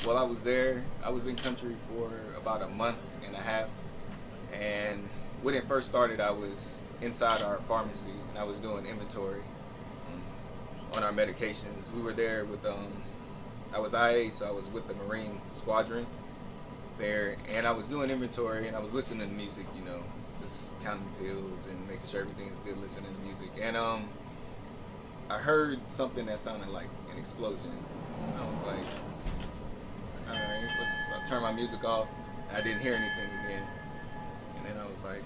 While I was there, I was in country for about a month and a half. And when it first started, I was inside our pharmacy and I was doing inventory on our medications. We were there with, I was IA, so I was with the Marine Squadron there. And I was doing inventory and I was listening to music, just counting pills and making sure everything's good, listening to music. And I heard something that sounded like an explosion. And I was like, alright, I turned my music off. I didn't hear anything again. And then I was like,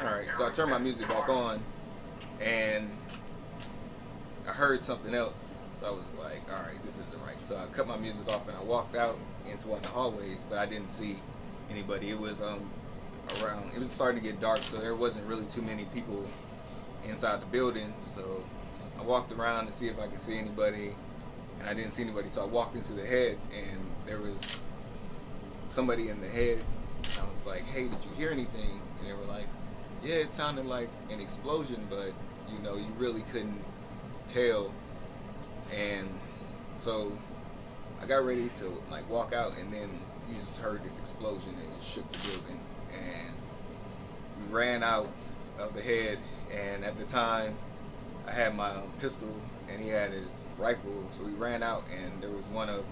alright. So I turned my music back on and I heard something else. So I was like, alright, this isn't right. So I cut my music off and I walked out into one of the hallways, but I didn't see anybody. It was around, it was starting to get dark, so there wasn't really too many people inside the building. So I walked around to see if I could see anybody, and I didn't see anybody. So I walked into the head, and there was somebody in the head. And I was like, "Hey, did you hear anything?" And they were like, "Yeah, it sounded like an explosion, but you really couldn't tell." And so I got ready to walk out, and then you just heard this explosion, and it shook the building. And we ran out of the head, and at the time I had my pistol and he had his rifle, so we ran out, and there was one of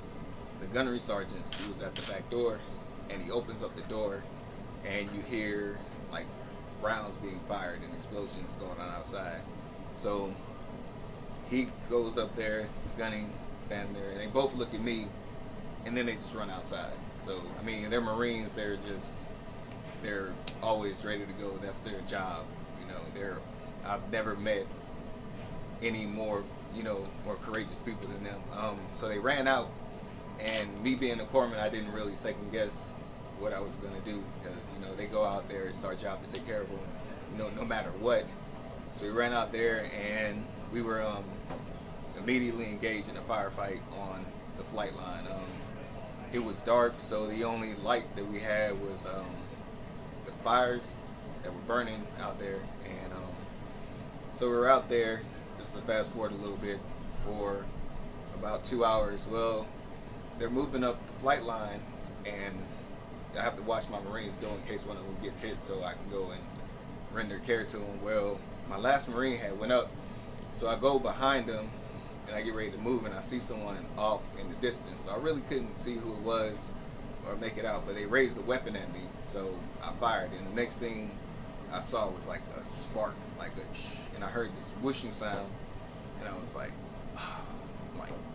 the gunnery sergeants. He was at the back door, and he opens up the door, and you hear rounds being fired and explosions going on outside. So he goes up there, gunning, standing there, and they both look at me, and then they just run outside. So I mean, they're Marines. They're always ready to go. That's their job. I've never met any more more courageous people than them. So they ran out, and me being a corpsman, I didn't really second guess what I was gonna do, because they go out there. It's our job to take care of them, no matter what. So we ran out there, and we were immediately engaged in a firefight on the flight line. It was dark, so the only light that we had was the fires that were burning out there, and so we were out there. Just to fast forward a little bit, for about 2 hours. Well, they're moving up the flight line, and I have to watch my Marines go in case one of them gets hit, so I can go and render care to them. Well, my last Marine had went up, so I go behind them, and I get ready to move, and I see someone off in the distance. So I really couldn't see who it was or make it out, but they raised the weapon at me, so I fired, and the next thing I saw was like a spark, and I heard this whooshing sound, and I was like, oh,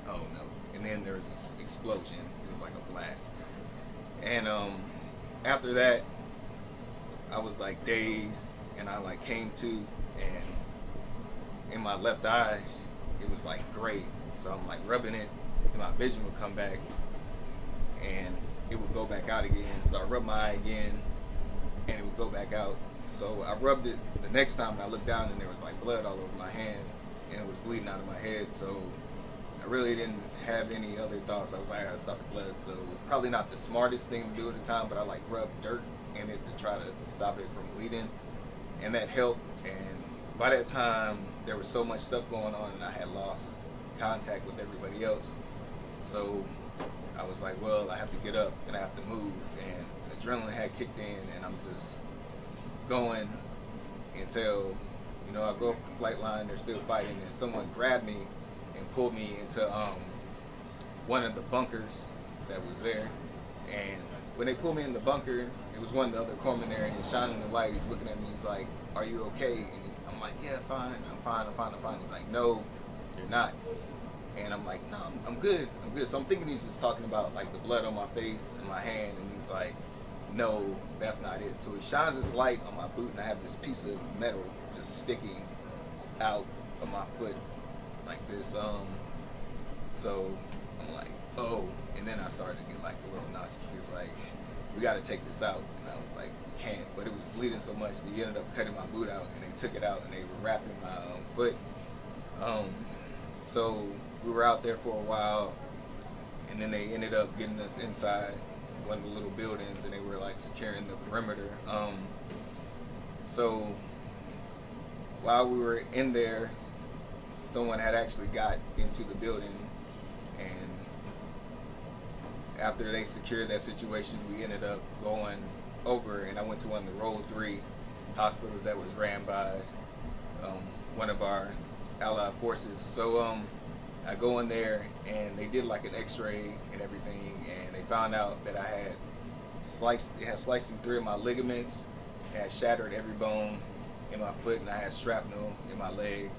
oh no. And then there was this explosion. It was like a blast. And after that, I was dazed, and I came to, and in my left eye, it was gray. So I'm rubbing it, and my vision would come back, and it would go back out again. So I rubbed my eye again, and it would go back out. So I rubbed it the next time, and I looked down, and there was blood all over my hand, and it was bleeding out of my head. So I really didn't have any other thoughts. I was like, I gotta stop the blood. So probably not the smartest thing to do at the time, but I rubbed dirt in it to try to stop it from bleeding, and that helped. And by that time, there was so much stuff going on, and I had lost contact with everybody else. So I was like, well, I have to get up and I have to move, and adrenaline had kicked in, and I'm just going until I go up the flight line. They're still fighting, and someone grabbed me and pulled me into one of the bunkers that was there. And when they pulled me in the bunker, it was one of the other corpsmen there, and he's shining the light. He's looking at me. He's like, "Are you okay?" And I'm like, "Yeah, fine. I'm fine. He's like, "No, you're not." And I'm like, "No, I'm good. I'm good." So I'm thinking he's just talking about the blood on my face and my hand, and he's like, "No, that's not it." So he shines this light on my boot, and I have this piece of metal just sticking out of my foot like this. So I'm like, oh, and then I started to get a little nauseous. He's like, "We got to take this out," and I was like, "We can't." But it was bleeding so much that he ended up cutting my boot out, and they took it out, and they were wrapping my foot. So we were out there for a while, and then they ended up getting us inside one of the little buildings, and they were securing the perimeter. So while we were in there, someone had actually got into the building, and after they secured that situation, we ended up going over, and I went to one of the Role 3 hospitals that was ran by one of our allied forces. So I go in there, and they did like an x-ray and everything, and they found out that I had it had sliced through 3 of my ligaments, it had shattered every bone in my foot, and I had shrapnel in my leg,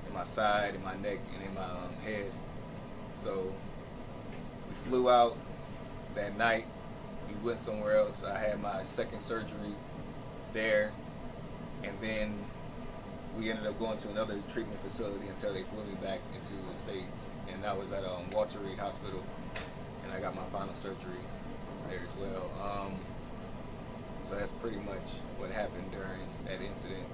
in my side, in my neck, and in my head. So we flew out that night. We went somewhere else. I had my second surgery there, and then we ended up going to another treatment facility until they flew me back into the States, and that was at Walter Reed Hospital, and I got my final surgery there as well. So that's pretty much what happened during that incident.